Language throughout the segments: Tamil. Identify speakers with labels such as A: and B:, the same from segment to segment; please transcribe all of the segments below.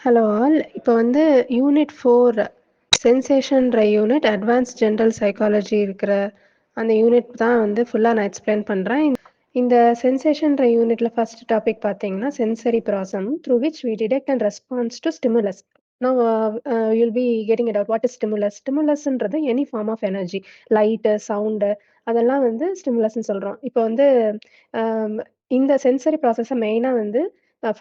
A: Hello all. இப்போ வந்து யூனிட் 4 சென்சேஷன்ற யூனிட் அட்வான்ஸ்ட் ஜென்ரல் சைக்காலஜி இருக்கிற அந்த யூனிட் தான் வந்து ஃபுல்லாக நான் எக்ஸ்பிளைன் பண்ணுறேன். இந்த சென்சேஷன்ற யூனிட்ல ஃபர்ஸ்ட் டாபிக் பார்த்தீங்கன்னா sensory process through which we detect and response to stimulus. Now you'll be getting it out. What is stimulus? Stimulusன்றது any form of energy, light, sound, அதெல்லாம் வந்து ஸ்டிமுலஸ்ன்னு சொல்கிறோம். இப்போ வந்து இந்த சென்சரி ப்ராசஸை மெயினாக வந்து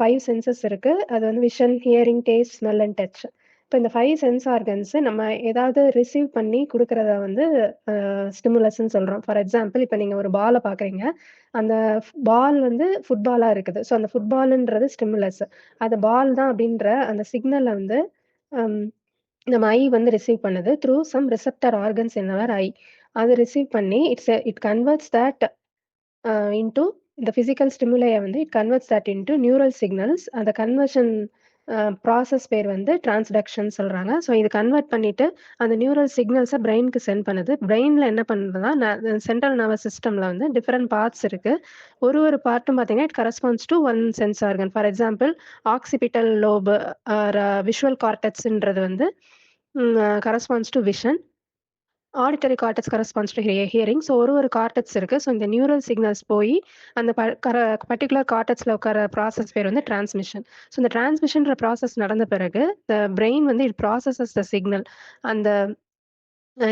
A: 5 சென்சஸ் இருக்கு. அது வந்து vision, hearing, taste, smell and touch. இப்போ இந்த 5 சென்ஸ் ஆர்கன்ஸ் நம்ம ஏதாவது ரிசீவ் பண்ணி குடுக்குறத வந்து ஸ்டிமுலஸ்ன்னு சொல்றோம். ஃபார் எக்ஸாம்பிள் இப்போ நீங்க ஒரு பால பார்க்குறீங்க. அந்த பால் வந்து ஃபுட்பாலா இருக்குது. ஸோ அந்த ஃபுட்பால்ன்றது ஸ்டிமுலஸ். அது பால் தான் அப்படின்ற அந்த சிக்னல வந்து அம் நம்ம ஐ வந்து ரிசீவ் பண்ணுது through some receptor organs in our eye. அது ரிசீவ் பண்ணி இட் கன்வெர்ட்ஸ் தட் இன்டூ இந்த ஃபிசிக்கல் ஸ்டிமுலையை வந்து it converts that into neural signals. அந்த கன்வர்ஷன் ப்ராசஸ் பேர் வந்து டிரான்ஸ்டக்ஷன் சொல்கிறாங்க. ஸோ இது கன்வெர்ட் பண்ணிவிட்டு அந்த நியூரல் சிக்னல்ஸை பிரெயினுக்கு சென்ட் பண்ணுது. பிரெயினில் என்ன பண்ணுறதுனா சென்ட்ரல் நர்வஸ் சிஸ்டமில் வந்து டிஃப்ரெண்ட் பார்ட்ஸ் இருக்குது. ஒரு பார்ட்டும் பார்த்தீங்கன்னா it corresponds to one sense organ. For example occipital lobe visual கார்டெக்ஸ்ன்றது வந்து corresponds to vision. Auditory cortex corresponds to hearing. So ஒரு கார்டெக்ஸ் இருக்கு. ஸோ இந்த நியூரல் சிக்னல்ஸ் போய் அந்த பர்டிகுலர் கார்டெக்ஸ்ல உட்கார ப்ராசஸ் பேர் வந்து டிரான்ஸ்மிஷன். ஸோ இந்த டிரான்ஸ்மிஷன்ற ப்ராசஸ் நடந்த பிறகு த பிரெயின் வந்து இட் ப்ராசஸஸ் த சிக்னல். அந்த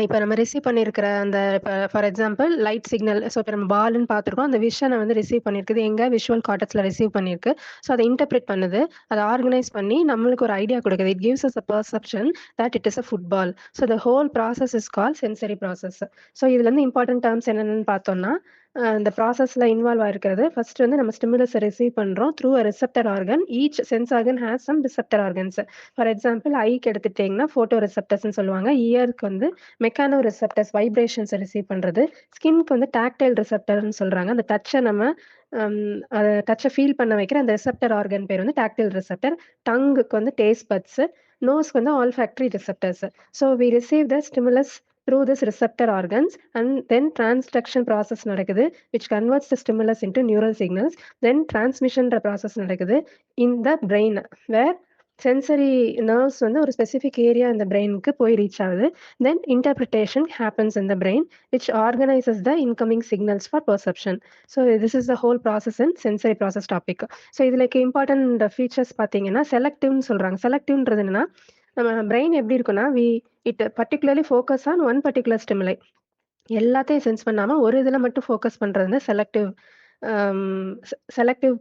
A: இப்ப நம்ம ரிசீவ் பண்ணியிருக்கிற அந்த இப்ப for example light signal. So இப்ப நம்ம பால்ன்னு பார்த்துருக்கோம். அந்த விஷன வந்து ரிசீவ் பண்ணியிருக்குது. எங்க விஷுவல் கார்டெக்ஸ்ல ரிசீவ் பண்ணியிருக்கு. ஸோ அத இன்டர்பிரெட் பண்ணுது. அத ஆர்கனைஸ் பண்ணி நம்மளுக்கு ஒரு ஐடியா குடுக்குது. It gives us a perception that it is a football. So the whole process is called sensory process. So இதுல இருந்து இம்பார்ட்டன்ட் டெர்ம்ஸ் என்னென்னு பார்த்தோம்னா, இந்த ப்ராசஸ்ல இன்வால்வ் ஆயிருக்கிறது ஃபர்ஸ்ட் வந்து நம்ம ஸ்டிமுலஸை ரிசீவ் பண்றோம் through a receptor organ. Each sense organ has some receptor organs. For example ஐக்கு எடுத்துட்டீங்கன்னா ஃபோட்டோ ரிசெப்டர்ஸ்ன்னு சொல்லுவாங்க. இயருக்கு வந்து மெக்கானோ ரிசெப்டர்ஸ் வைப்ரேஷன்ஸை ரிசீவ் பண்ணுறது. ஸ்கின்க்கு வந்து டாக்டைல் ரிசெப்டர்னு சொல்கிறாங்க. அந்த டச்சை நம்ம அதை டச்சை ஃபீல் பண்ண வைக்கிற அந்த ரிசெப்டர் ஆர்கன் பேர் வந்து டாக்டைல் ரிசெப்டர். டங்குக்கு வந்து டேஸ்ட் பட்ஸு. நோஸ்க்கு வந்து olfactory receptors. So we receive the stimulus through this receptor organs, and then transduction process நடக்குது which converts the stimulus into neural signals. Then transmission process நடக்குது in the brain where sensory nerves வந்து ஒரு ஸ்பெசிஃபிக் ஏரியா இந்த பிரெயினுக்கு போய் ரீச் ஆகுது. Then interpretation happens in the brain which organises the incoming signals for perception. So this is the whole process in sensory process topic. So இதில் இம்பார்ட்டன்ட் ஃபீச்சர்ஸ் பார்த்தீங்கன்னா செலக்டிவ்னு சொல்கிறாங்க. செலக்டிவ்ன்றது என்னன்னா, நம்ம பிரெயின் எப்படி இருக்குன்னா it particularly focus on one particular stimuli. எல்லாத்தையும் சென்ஸ் பண்ணாம ஒரு இதுல மட்டும் ஃபோக்கஸ் பண்றது செலக்டிவ் செலக்டிவ்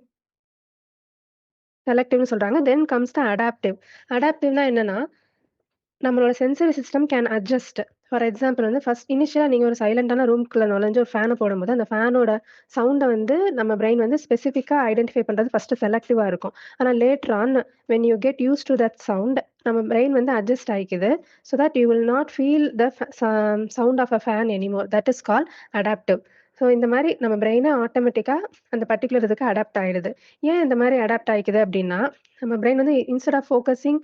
A: செலக்டிவ்னு சொல்றாங்க. தென் கம்ஸ் த அடாப்டிவ். அடாப்டிவ்னா என்னன்னா, நம்மளோட sensory system can adjust. For example வந்து ஃபர்ஸ்ட் இனிஷியலா நீங்க ஒரு சைலண்டான ரூம்குள்ள நுழைஞ்சு ஒரு ஃபேனை போடும்போது அந்த ஃபேனோட சவுண்டை வந்து நம்ம பிரெயின் வந்து ஸ்பெசிஃபிக்கா ஐடென்டிஃபை பண்றது ஃபர்ஸ்ட் செலக்டிவா இருக்கும். ஆனா later on when you get use to that sound நம்ம பிரெயின் வந்து அட்ஜஸ்ட் ஆயிக்குது. So that you will not feel the sound of a fan anymore. That is call adaptive. ஸோ இந்த மாதிரி நம்ம பிரெயினை ஆட்டோமேட்டிக்கா அந்த பர்டிகுலர் இதுக்கு அடாப்ட் ஆயிடுது. ஏன் இந்த மாதிரி அடாப்ட் ஆயிக்குது அப்படின்னா, நம்ம பிரெயின் வந்து instead of focusing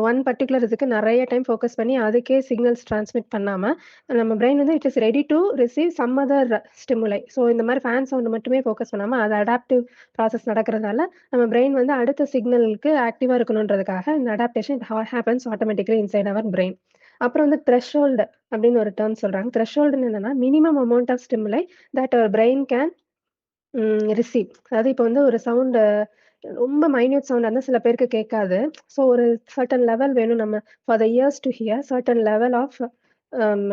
A: one particular இதுக்கு நிறைய டைம் ஃபோக்கஸ் பண்ணி அதுக்கே சிக்னல்ஸ் டிரான்ஸ்மிட் பண்ணாம நம்ம பிரெயின் வந்து it is ready to receive some other stimuli. So இந்த மாதிரி ஃபேன் சவுண்ட் மட்டுமே ஃபோக்கஸ் பண்ணாம அது அடாப்டிவ் ப்ராசஸ் நடக்கிறதால நம்ம பிரெயின் வந்து அடுத்த சிக்னலுக்கு ஆக்டிவா இருக்கணுன்றதுக்காக இந்த adaptation happens automatically inside our brain. அப்புறம் வந்து த்ரெஷ்ஹோல்டு அப்படின்னு ஒரு டேர்ம் சொல்றாங்க. த்ரெஷ்ஹோல்டுன்னு என்னன்னா minimum amount of stimuli that our brain can receive. அதாவது இப்போ வந்து ஒரு சவுண்ட் ரொம்ப மைன்யூட் சவுண்டா இருந்தா சில பேருக்கு கேட்காது. ஸோ ஒரு சர்டன் லெவல் வேணும் நம்ம for the ears to hear certain level of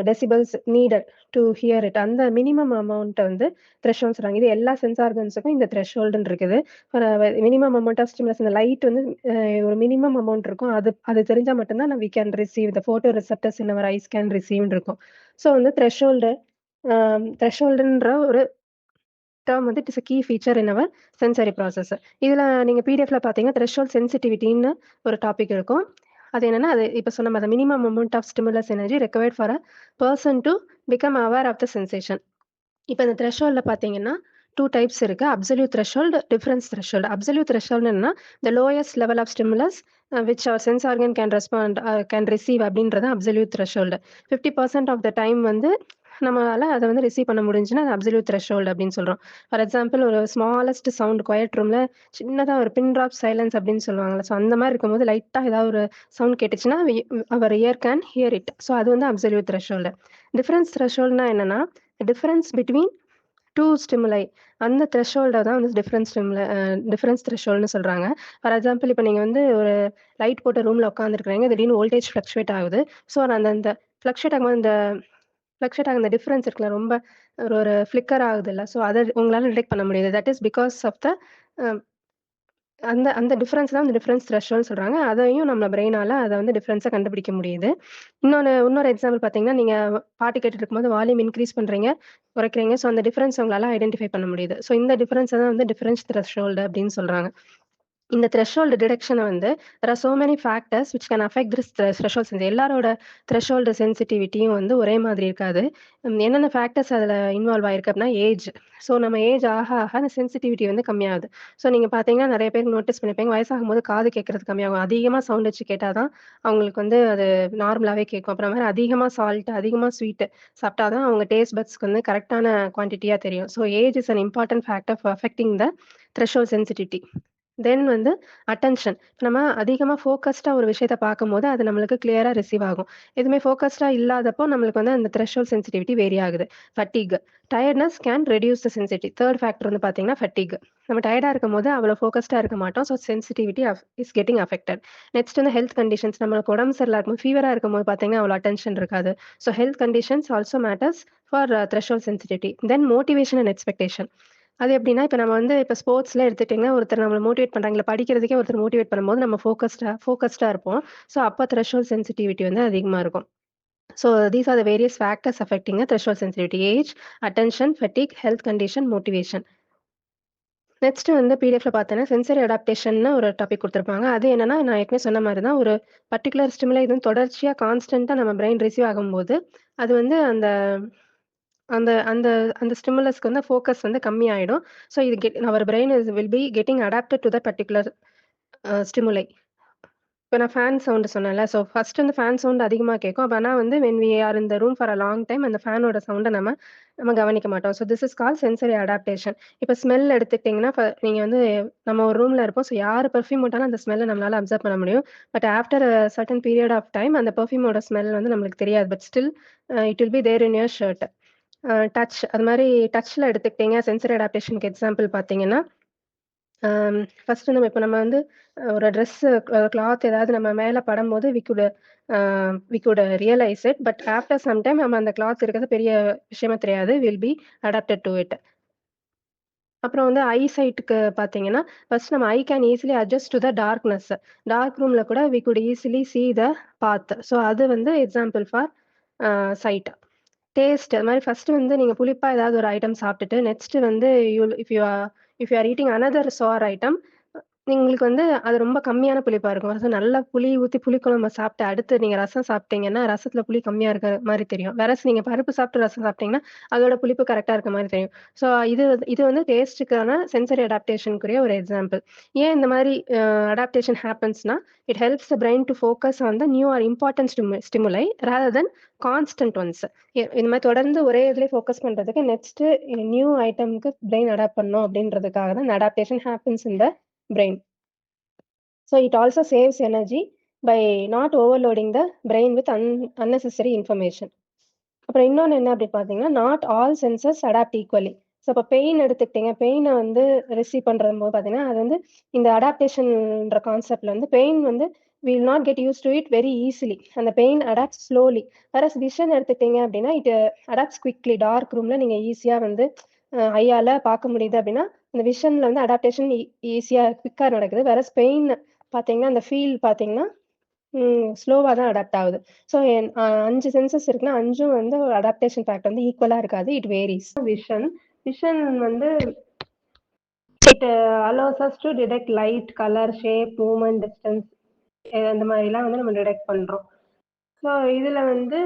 A: decibels needed to hear it. அந்த மினிமம் அமௌண்ட்டை வந்து த்ரெஷ்ஹோல்ட் சொல்றாங்க. இது எல்லா சென்ஸ் ஆர்கன்ஸுக்கும் இந்த த்ரெஷ்ஹோல்டுன்னு இருக்குது. மினிமம் அமௌண்ட் ஆஃப் ஸ்டிமுலஸ் இந்த லைட் வந்து ஒரு மினிமம் அமௌண்ட் இருக்கும். அது தெரிஞ்சா மட்டும்தான் we can receive the photoreceptors in our eyes can ரிசீவ்னு இருக்கும். ஸோ வந்து த்ரெஷ்ஹோல்டுன்ற ஒரு டேர்ம் வந்து it is a key feature in our sensory process. இதில் நீங்கள் பிடிஎஃப்ல பார்த்தீங்கன்னா த்ரெஷ்ஹோல்ட் சென்சிட்டிவிட்டின்னு ஒரு டாபிக் இருக்கும். அது என்னன்னா, அது இப்போ சொன்ன மாதிரி minimum amount of stimulus energy required for a person to become aware of the sensation. இப்போ இந்த த்ரெஷ்ஹோல்டில் பார்த்தீங்கன்னா 2 டைப்ஸ் இருக்கு. Absolute threshold, difference threshold. Absolute threshold என்னன்னா the lowest level of stimulus which our sense organ can respond can receive அப்படின்றது absolute threshold. 50% of the time வந்து நம்மளால அத வந்து ரிசீவ் பண்ண முடிஞ்சுன்னா, அது அப்சல்யூட் த்ரெஷோல்ட் அப்படின்னு சொல்றோம். ஃபார் எக்ஸாம்பிள் ஒரு ஸ்மாலஸ்ட் சவுண்ட் குவைட் ரூம்ல சின்னதா ஒரு பின் ட்ராப் சைலன்ஸ் அப்படின்னு சொல்லுவாங்கல்ல. ஸோ அந்த மாரி இருக்கும்போது லைட்டா ஏதாவது ஒரு சவுண்ட் கேட்டுச்சுன்னா, our ear can hear it. So அது வந்து அப்சல்யூட் த்ரெஷோல்டு. டிஃபரன்ஸ் த்ரெஷோல்ட்னா என்னன்னா, டிஃபரன்ஸ் பிட்வீன் 2 ஸ்டிமுலை அந்த த்ரெஷோல்ட தான் வந்து டிஃபரன்ஸ் த்ரெஷோல்ட்னு சொல்றாங்க. ஃபார் எக்ஸாம்பிள் இப்ப நீங்க வந்து ஒரு லைட் போட்ட ரூம்ல உட்காந்துருக்கிறீங்க. திடீர்னு வோல்டேஜ் ஃப்ளக்சுவேட் ஆகுது. ஸோ அந்த அந்த ஃப்ளக்சுவேட் ஆகும்போது அந்த டிஃபரன்ஸ் இருக்குல்ல, ரொம்ப ஒரு ஒரு ஃப்ளிக்கர் ஆகுதுல்ல. ஸோ அத உங்களால டிடெக்ட் பண்ண முடியுது. That is because of the uh அந்த அந்த டிஃபரன்ஸ் தான் வந்து டிஃபரன்ஸ் த்ரெஷோல்ட்னு சொல்றாங்க. அதையும் நம்ம பிரெயினால அத வந்து டிஃபரன்ஸ கண்டுபிடிக்க முடியுது. இன்னொரு எக்ஸாம்பிள் பார்த்தீங்கன்னா, நீங்க பாட்டு கேட்டுட்டு இருக்கும்போது வால்யூம் இன்கிரீஸ் பண்றீங்க, குறைக்கிறீங்க. ஸோ அந்த டிஃபரன்ஸ் உங்களால ஐடென்டிஃபை பண்ண முடியுது. ஸோ இந்த டிஃபரன்ஸ தான் வந்து டிஃபரன்ஸ் த்ரெஷோல்டு அப்படின்னு சொல்றாங்க. இந்த த்ரெஷோல்டு டிடெக்ஷன வந்து there are so many factors which can affect this threshold sense. எல்லாரோட த்ரெஷோல்டு சென்சிட்டிவிட்டியும் வந்து ஒரே மாதிரி இருக்காது. என்னென்ன ஃபேக்டர்ஸ் அதில இன்வால்வ் ஆயிருக்கு அப்படின்னா, ஏஜ். ஸோ நம்ம ஏஜ் ஆக ஆக அந்த சென்சிட்டிவிட்டி வந்து கம்மியாகுது. ஸோ நீங்க பார்த்தீங்கன்னா, நெறைய பேருக்கு நோட்டீஸ் பண்ணியிருப்பீங்க. வயசாகும்போது காது கேட்கறது கம்மியாகும். அதிகமா சவுண்ட் வச்சு கேட்டா தான் அவங்களுக்கு வந்து அது நார்மலாவே கேட்கும். அப்புறம் மாரி அதிகமா சால்ட், அதிகமா ஸ்வீட் சாப்பிட்டா தான் அவங்க டேஸ்ட் பட்ஸ்க்கு வந்து கரெக்ட்டான குவான்டிட்டியா தெரியும். So age is an important factor for affecting the threshold sensitivity. Then வந்து அட்டென்ஷன். நம்ம அதிகமா ஃபோகஸ்டா ஒரு விஷயத்த பார்க்கும்போது, அது நம்மளுக்கு கிளியரா ரிசீவ் ஆகும். எதுவுமே ஃபோகஸ்டா இல்லாதப்போ நம்மளுக்கு வந்து அந்த த்ரெஷோல்ட் சென்சிட்டிவிட்டி வேரி ஆகுது. Fatigue. Tiredness can reduce the sensitivity. 3 factor வந்து பார்த்தீங்கன்னா, ஃபட்டீக். நம்ம டயர்டா இருக்கும்போது அவ்வளோ ஃபோகஸ்டா இருக்க மாட்டோம். So sensitivity is getting affected. Next வந்து ஹெல்த் கண்டிஷன்ஸ். நம்மளுக்கு உடம்பு சரியில்லாம இருக்கும்போது, ஃபீவரா இருக்கும்போது பார்த்தீங்கன்னா, அவ்வளோ அட்டென்ஷன் இருக்காது. So health conditions also matters for threshold sensitivity. Then motivation and expectation. அது எப்படின்னா, இப்ப நம்ம வந்து இப்ப ஸ்போர்ட்ஸ்ல எடுத்துக்கிட்டீங்கன்னா, ஒருத்தர் நம்மள மோட்டிவேட் பண்றாங்க. இல்ல படிக்கிறதுக்கே ஒருத்தர் மோட்டிவேட் பண்ணும்போது நம்ம ஃபோகஸ்டா இருப்போம். ஸோ அப்ப த்ரெஷோல்ட் சென்சிட்டிவிட்டி வந்து அதிகமா இருக்கும். So these are the various factors affecting a threshold sensitivity. Age, attention, fatigue, health condition, motivation. Next வந்து பிடிஎஃப்ல பார்த்தேன்னா, சென்சரி அடாப்டேஷன்னு ஒரு டாபிக் குடுத்திருப்பாங்க. அது என்னன்னா, நான் ஏற்கனவே சொன்ன மாரி தான் ஒரு பர்ட்டிகுலர் ஸ்டிமுலை இது தொடர்ச்சியா கான்ஸ்டன்ட்டா நம்ம பிரெயின் ரிசீவ் ஆகும்போது, அது வந்து அந்த அந்த அந்த அந்த ஸ்டிமுலஸ்க்கு வந்து ஃபோக்கஸ் வந்து கம்மியாயிடும். ஸோ இது our brain will be getting adapted to that particular stimuli. இப்ப நான் ஃபேன் சவுண்ட் சொன்னேன்ல. ஸோ ஃபர்ஸ்ட் வந்து ஃபேன் சவுண்ட் அதிகமா கேட்கும். ஆனா வந்து when we are in the room for a long time அந்த ஃபேனோட சவுண்ட நம்ம நம்ம கவனிக்க மாட்டோம். So this is called sensory adaptation. இப்ப ஸ்மெல் எடுத்துக்கிட்டீங்கன்னா, நீங்க வந்து நம்ம ஒரு ரூம்ல இருப்போம். ஸோ யாரு பெர்ஃப்யூம் போட்டாலும் அந்த ஸ்மெல்ல நம்மளால அப்சர்வ் பண்ண முடியும். But after a certain period of time அந்த பெர்ஃப்யூமோட ஸ்மெல் வந்து நம்மளுக்கு தெரியாது. But still it will be there in your shirt. Touch அது மாரி டச்ல எடுத்துக்கிட்டீங்க சென்சரி அடாப்டேஷனுக்கு எக்ஸாம்பிள் பார்த்தீங்கன்னா, ஃபர்ஸ்ட் நம்ம வந்து ஒரு கிளாத் ஏதாவது நம்ம மேல படும்போது uh we could realise it. But after some time நம்ம அந்த கிளாத் இருக்கிறது பெரிய விஷயமா தெரியாது. Will be adapted to it. அப்புறம் வந்து ஐ சைட்க்கு பார்த்தீங்கன்னா, ஃபர்ஸ்ட் நம்ம eye can easily adjust to the darkness. Dark ரூம்ல கூட we could easily see the path. So அது வந்து எக்ஸாம்பிள் ஃபார் சைட். டேஸ்ட் அது மாரி ஃபர்ஸ்ட்டு வந்து நீங்க புளிப்பா ஏதாவது ஒரு ஐட்டம் சாப்பிட்டுட்டு, நெக்ஸ்ட் வந்து if you are eating another sour item, உங்களுக்கு வந்து அது ரொம்ப கம்மியான புளிப்பா இருக்கும். நல்லா புளி ஊத்தி புளிக்குழம்ப சாப்பிட்டு அடுத்து நீங்க ரசம் சாப்பிட்டீங்கன்னா, ரசத்துல புளி கம்மியா இருக்க மாரி தெரியும். நீங்க பருப்பு சாப்பிட்டு ரசம் சாப்பிட்டீங்கன்னா, அதோட புளிப்பு கரெக்ட்டா இருக்க மாரி தெரியும். ஸோ இது வந்து டேஸ்ட்டுக்கான சென்சரி அடாப்டேஷனுக்குரிய ஒரு எக்ஸாம்பிள். ஏன் இந்த மாரி அடாப்டேஷன் ஹேப்பன்ஸ்னா, it helps the brain to focus on the new or important stimuli rather than constant ones. இந்த மாரி தொடர்ந்து ஒரே இதுலயே ஃபோக்கஸ் பண்றதுக்கு நெக்ஸ்ட் நியூ ஐட்டம்க்கு பிரெயின் அடாப்ட் பண்ணணும் அப்படின்றதுக்காக தான் இந்த adaptation happens in the brain. So it also saves energy by not overloading the brain with unnecessary information. அப்புறம் இன்னொன்னு என்ன அப்படின்னு பார்த்தீங்கன்னா, not all senses adapt equally. So இப்போ பெயின் எடுத்துக்கிட்டீங்க. பெயின வந்து ரிசீவ் பண்றம்போது பார்த்தீங்கன்னா, அது வந்து இந்த அடாப்டேஷன்ன்ற கான்செப்ட்ல வந்து பெயின் வந்து we will not get used to it very easily. அந்த pain adapts slowly. Whereas vision எடுத்துக்கிட்டீங்க அப்படின்னா, இட் அடாப்ட்ஸ் குவிக்லி. டார்க் ரூம்ல நீங்க ஈஸியா வந்து ஐயால பார்க்க முடியுது அப்படின்னா, அந்த விஷன்ல வந்து அடாப்டேஷன் ஈஸியா குயிக்கா நடக்குது. வேறஸ் பெயின் பார்த்தீங்கன்னா, அந்த ஃபீல் பார்த்தீங்கன்னா ஸ்லோவா தான் அடாப்ட் ஆகுது. ஸோ 5 சென்சஸ் இருக்குன்னா, 5ம் வந்து ஒரு அடாப்டேஷன் ஃபேக்டர் வந்து ஈக்குவலா இருக்காது. இட் வேரீஸ். விஷன் விஷன் வந்து it allows us to detect light, colour, shape, movement, distance இந்த மாதிரிலாம் வந்து நம்ம டிடெக்ட் பண்றோம். ஸோ இதுல வந்து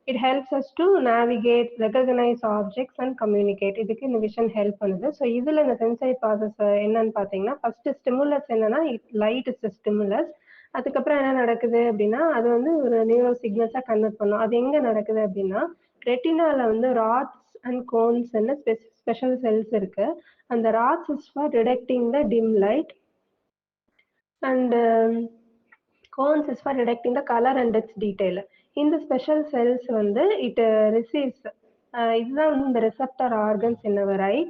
A: it helps us to navigate, recognise objects and communicate. இதுக்கு இந்த விஷன் ஹெல்ப் பண்ணுது. ஸோ இதுல இந்த சென்சரி ப்ராசஸ் என்னன்னு பார்த்தீங்கன்னா, ஃபர்ஸ்ட் ஸ்டிமுலஸ் என்னன்னா, லைட் இஸ் ஸ்டிமுலஸ். அதுக்கப்புறம் என்ன நடக்குது அப்படின்னா, அது வந்து ஒரு நியூரோ சிக்னல்ஸா கன்வெர்ட் பண்ணும். அது எங்க நடக்குது அப்படின்னா, ரெட்டினால வந்து ராட்ஸ் அண்ட் கோன்ஸ்ன்னு ஸ்பெஷல் செல்ஸ் இருக்கு. அந்த rods is for detecting the dim light and cones is for detecting the color and its detail. இந்த special cells வந்து it receives இதுதான் வந்து இந்த receptor organs in our eye.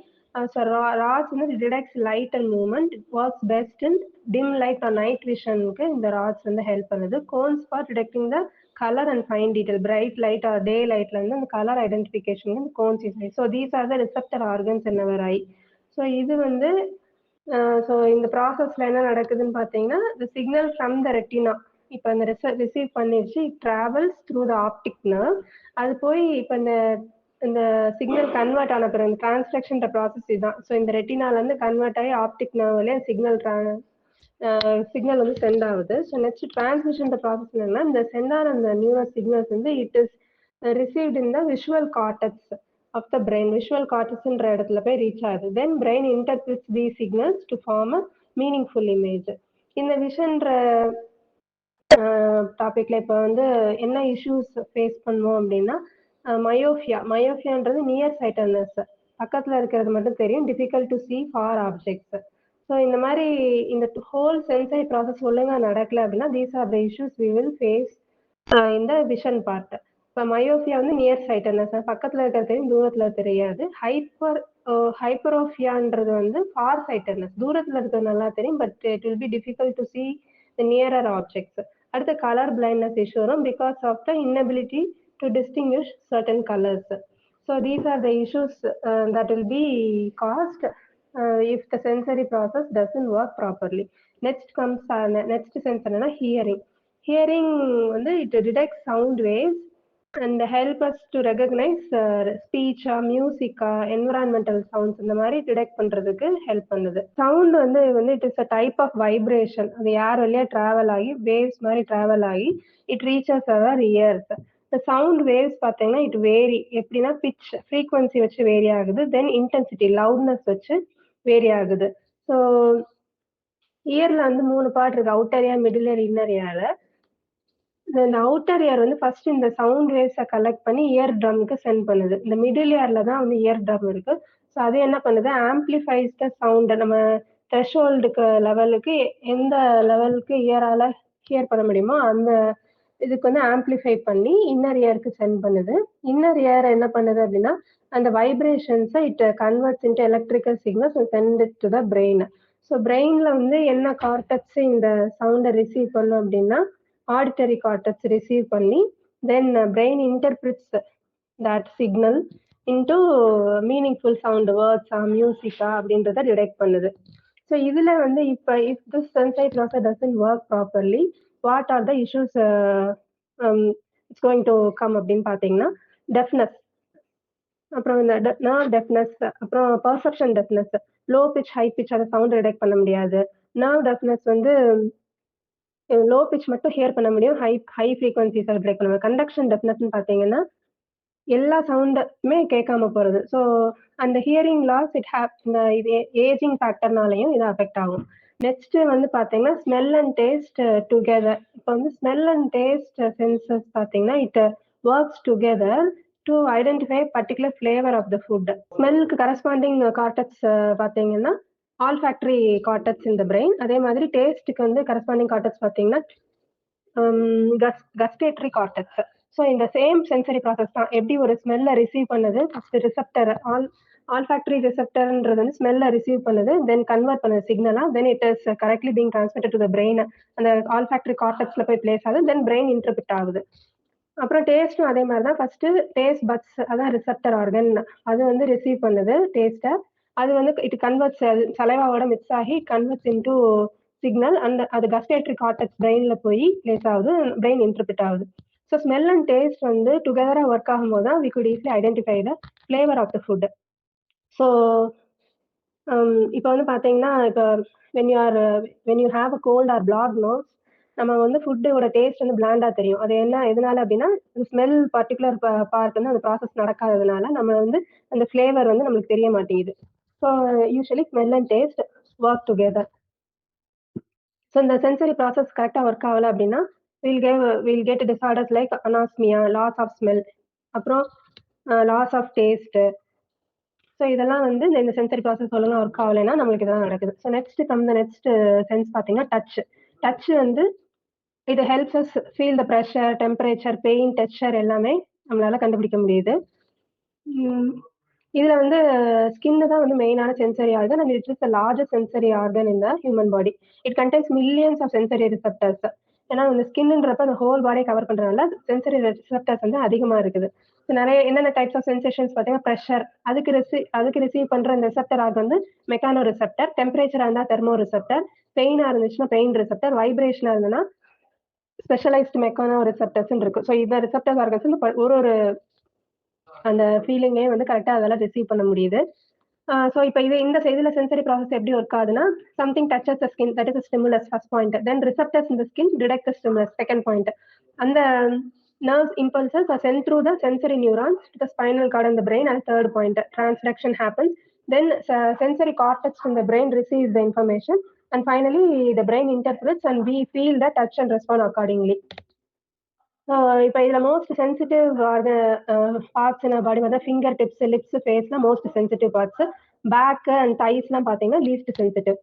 A: So rods வந்து it detects light and movement. It works best in dim light or night vision க்கு இந்த rods வந்து help பண்ணுது. Cones for detecting the color and fine detail. Bright light or day lightல வந்து அந்த color identification வந்து cones use. So these are the receptor organs in our eye. So இது வந்து ஸோ இந்த ப்ராசஸ்ல என்ன நடக்குதுன்னு பார்த்தீங்கன்னா, தி சிக்னல் ஃப்ரம் த ரெட்டினா இப்ப அந்த ரிசீவ் பண்ணிருச்சு. It travels through the optic nerve. அது போய் இப்ப இந்த இந்த சிக்னல் கன்வெர்ட் ஆன பிறகு டிரான்ஸ்டக்ஷன்ற ப்ராசஸ் இதுதான். ஸோ இந்த ரெட்டினால இருந்து கன்வெர்ட் ஆகி ஆப்டிக் நர்வ்ல சிக்னல் வந்து சென்ட் ஆகுது. ஸோ நெக்ஸ்ட் டிரான்ஸ்மிஷன் ப்ராசஸ் என்னன்னா, இந்த சென்ட் ஆன அந்த நியூரல் சிக்னல்ஸ் வந்து it is received in the visual cortex of the brain. Visual cortex ன்ற இடத்துல போய் ரீச் ஆகுது. Then brain interprets these signals to form a meaningful image. இந்த விஷன்ற டாபிக்ல இப்போ வந்து என்ன இஷ்யூஸ் ஃபேஸ் பண்ணுவோம் அப்படின்னா, மயோஃபியான்றது நியர் சைட்டட்னஸ், பக்கத்துல இருக்கிறது மட்டும் தெரியும், difficult to see for objects. So இந்த மாதிரி இந்த ஹோல் சென்சரி ப்ராசஸ் ஒழுங்கா நடக்கல அப்படின்னா, these are the issues we will face இந்த விஷன் பார்ட். இப்போ மயோஃபியா வந்து நியர் சைட்டட்னஸ், பக்கத்துல இருக்கிறது தெரியும், தூரத்துல தெரியாது. ஹைப்பரோஃபியான்றது வந்து ஃபார் சைட்டட்னஸ், தூரத்துல இருக்கிறது நல்லா தெரியும், but it will be difficult to see the nearer objects. அடுத்து கலர் பிளைண்ட்னஸ் இஷ்யூ வரும் because of the inability to distinguish certain colors. So these are the issues that will be caused if the sensory process doesn't work properly. Next comes next sense என்னன்னா hearing. Hearing வந்து it detects sound waves and help us to recognize speech, music, environmental sounds இந்த மாதிரி டிடெக்ட் பண்றதுக்கு ஹெல்ப் பண்ணுது. சவுண்ட் வந்து it is a type of vibration. அது ஏர் வழியா டிராவல் ஆகி வேவ்ஸ் மாதிரி டிராவல் ஆகி இட் ரீச்சஸ் அவர் இயர்ஸ். இந்த சவுண்ட் வேவ்ஸ் பார்த்தீங்கன்னா இட் வேரி. எப்படின்னா பிச் ஃப்ரீக்வன்சி வச்சு வேரி ஆகுது, தென் இன்டென்சிட்டி லவுட்னஸ் வச்சு வேரி ஆகுது. ஸோ இயர்ல வந்து 3 பார்ட் இருக்கு, outer ear, middle ear, inner ear. இந்த அவுட்டர் இயர் வந்து ஃபர்ஸ்ட் இந்த சவுண்ட் வேவ்ஸை கலெக்ட் பண்ணி இயர் ட்ரம்க்கு சென்ட் பண்ணுது. இந்த மிடில் இயர்ல தான் வந்து இயர் ட்ரம் இருக்கு. ஸோ அது என்ன பண்ணுது, ஆம்பிளிஃபைஸ் த சவுண்ட். நம்ம த்ரெஷ்ஹோல்டுக்கு லெவலுக்கு எந்த லெவலுக்கு இயரால ஹியர் பண்ண முடியுமோ அந்த இதுக்கு வந்து ஆம்பிளிஃபை பண்ணி இன்னர் இயருக்கு சென்ட் பண்ணுது. இன்னர் இயர் என்ன பண்ணுது அப்படின்னா, அந்த வைப்ரேஷன்ஸை it converts into electrical signals sent to the brain. So பிரெயின்ல வந்து என்ன கார்டெக்ஸ் இந்த சவுண்டை ரிசீவ் பண்ணும் அப்படின்னா, ஆடிட்டரி கார்டெக்ஸ் ரிசீவ் பண்ணி then brain interprets that signal into meaningful sound, வேர்ட்ஸா மியூசிக்கா அப்படின்றத டிடெக்ட் பண்ணுது. ஸோ இதுல வந்து இப்போ if this sensory process doesn't work properly, what are the issues it's going to come அப்படின்னு பார்த்தீங்கன்னா, டெஃப்னஸ், அப்புறம் இந்த நர்வ் டெஃப்னஸ், அப்புறம் perception deafness, low pitch high pitch அந்த சவுண்ட் டிடெக்ட் பண்ண முடியாது. நர்வ் டெஃப்னஸ் வந்து லோ பிச் மட்டும் ஹியர் பண்ண முடியும், ஹை ஹை ஃப்ரீக்வன்சிஸ் டிடெக்ட் பண்ண முடியும். கண்டக்ஷன் டெஃப்னஸ்ன்னு பார்த்தீங்கன்னா எல்லா சவுண்டுமே கேட்காம போறது. ஸோ அந்த ஹியரிங் லாஸ் இந்த இது ஏஜிங் ஃபேக்டர்னாலையும் இது அஃபெக்ட் ஆகும். நெக்ஸ்ட் வந்து பார்த்தீங்கன்னா ஸ்மெல் அண்ட் டேஸ்ட் டுகெதர். இப்போ வந்து ஸ்மெல் அண்ட் டேஸ்ட் சென்சஸ் பார்த்தீங்கன்னா it works together to identify particular flavour of the food. ஸ்மெல்க்கு கரஸ்பாண்டிங் கார்டெக்ஸ் பார்த்தீங்கன்னா ஆல்ஃபேக்டரி கார்டெக்ஸ் இந்த பிரெயின். அதே மாதிரி டேஸ்ட்டுக்கு வந்து கரஸ்பாண்டிங் கார்டெக்ஸ் பார்த்தீங்கன்னா கஸ்டேட்டரி கார்டெக்ஸ். ஸோ இந்த சேம் சென்சரி ப்ராசஸ் தான். எப்படி ஒரு ஸ்மெல்லை ரிசீவ் பண்ணுது, ஃபர்ஸ்ட் ரிசெப்டர் ஆல்ஃபேக்டரி ரிசெப்டர்ன்றது வந்து ஸ்மெல்லை ரிசீவ் பண்ணுது, தென் கன்வெர்ட் பண்ணுது சிக்னலா, then it is correctly being transmitted to the brain. அந்த ஆல்ஃபேக்டரி கார்டெக்ஸ்ல போய் பிளேஸ் ஆகுது, தென் பிரெயின் இன்டர்பிரிட் ஆகுது. அப்புறம் டேஸ்ட்டும் அதே மாதிரி தான். ஃபர்ஸ்ட் டேஸ்ட் பட்ஸ், அதான் ரிசெப்டர் ஆர்கன், அது வந்து ரிசீவ் பண்ணுது டேஸ்ட்டை. அது வந்து இட் கன்வெர்ட்ஸ், சலைவாவோட மிக்ஸ் ஆகி கன்வெர்ட்ஸ் இன்டு சிக்னல். அந்த அது கஸ்டேட்டரி கார்டெக்ஸ் பிரெயின்ல போய் பிளேஸ் ஆகுது, பிரெயின் இன்டர்பிரிட் ஆகுது. ஸோ ஸ்மெல் அண்ட் டேஸ்ட் வந்து டுகெதரா ஒர்க் ஆகும்போது தான் we could easily identify the flavour of the food. So இப்போ வந்து பார்த்தீங்கன்னா, இப்போ when you have a cold or block nose, நம்ம வந்து ஃபுட்டோட டேஸ்ட் வந்து பிளாண்டா தெரியும். அது என்ன எதனால அப்படின்னா, ஸ்மெல் பர்டிகுலர் பார்ட் வந்து அந்த ப்ராசஸ் நடக்காததுனால நம்ம வந்து அந்த ஃப்ளேவர் வந்து நம்மளுக்கு தெரிய மாட்டேங்குது. So usually smell and taste work together. So இந்த சென்சரி ப்ராசஸ் கரெக்டாக ஒர்க் ஆகலை அப்படின்னா will get disorders like anosmia, loss of smell, அப்புறம் லாஸ் ஆஃப் டேஸ்ட்டு. ஸோ இதெல்லாம் வந்து இந்த சென்சரி ப்ராசஸ் ஒழுங்கா ஒர்க் ஆகலைன்னா நம்மளுக்கு இதெல்லாம் நடக்குது. ஸோ நெக்ஸ்ட் சென்ஸ் பார்த்தீங்கன்னா டச். டச் வந்து இது helps as feel the pressure, temperature, pain, texture எல்லாமே நம்மளால கண்டுபிடிக்க முடியுது. ம். இதுல வந்து ஸ்கின் தான் வந்து மெயினான sensory organ and it is the largest sensory organ in the human body. It contains millions of sensory receptors. ஏன்னா அந்த ஸ்கின்ன்றப்ப அந்த ஹோல் பாடிய கவர் பண்றதுனால சென்சரி ரிசெப்டர்ஸ் வந்து அதிகமா இருக்குது. நெறைய என்னென்ன டைப்ஸ் ஆஃப் சென்சேஷன்ஸ் பார்த்தீங்கன்னா, பிரஷர் அதுக்கு ரிசீவ் பண்ற இந்த ரிசெப்டர் ஆர்கன் வந்து மெக்கானோ ரிசெப்டர், டெம்பரேச்சரா இருந்தா தெர்மோ ரிசெப்டர், பெயினா இருந்துச்சுன்னா பெயின் ரிசெப்டர், வைப்ரேஷனா இருந்ததுன்னா ஸ்பெஷலைஸ்ட் மெக்கானோ ரிசெப்டர்ஸ்ன்னு இருக்கு. ஸோ இந்த ரிசெப்டர் ஆர்கன்ஸ் வந்து ஒரு ஒரு அந்த ஃபீலிங்கே வந்து கரெக்ட்டா அதால ரிசீவ் பண்ண முடியுது. ஸோ இப்ப இதுல சென்சரி ப்ராசஸ் எப்படி ஒர்க் ஆகுதுன்னா, something duchess the skin that is a stimulus first point. Then receptors in the skin detect the stimulus second point. அந்த nerves impulses are sent through the sensory neurons to the spinal cord in the brain and third point. Transduction happens. Then sensory cortex in the brain receives the information and finally the brain interprets and we feel the touch and respond accordingly. இப்ப இதுல most sensitive parts in body பார்த்தா ஃபிங்கர் டிப்ஸ், லிப்ஸ், ஃபேஸ்ல most sensitive parts. Back and தைஸ்லாம் பார்த்தீங்கன்னா லீஸ்ட் சென்சிட்டிவ்.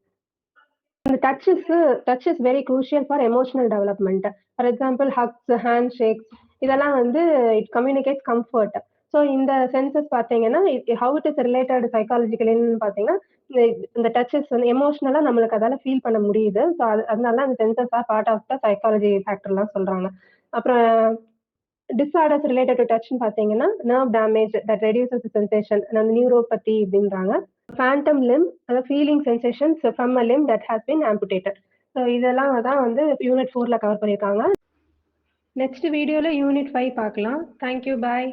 A: இந்த touch is very crucial for emotional development. For example hugs, handshakes இதெல்லாம் வந்து இட் கம்யூனிகேட்ஸ் கம்ஃபர்ட். ஸோ இந்த சென்சஸ் பார்த்தீங்கன்னா ஹவு இட் இஸ் ரிலேட்டட் சைக்காலஜிக்கலின்னு பார்த்தீங்கன்னா இந்த டச்சஸ் வந்து எமோஷனலா நம்மளுக்கு அதால ஃபீல் பண்ண முடியுது. ஸோ அதனால அந்த senses are part of the psychology ஃபேக்டர்லாம் சொல்றாங்க. அப்புறம் டிஸார்டர்ஸ் ரிலேட்டட் டு டச்ன்னு பார்த்தீங்கன்னா nerve damage that reduces sensation அந்த நியூரோபதி அப்படின்றாங்க. ஃபேண்டம் லிம் அதாவது feeling sensations from a limb that has been amputated. So இதெல்லாம் தான் வந்து யூனிட் 4ல கவர் பண்ணியிருக்காங்க. நெக்ஸ்ட் வீடியோல யூனிட் 5 பார்க்கலாம். தேங்க்யூ, பாய்.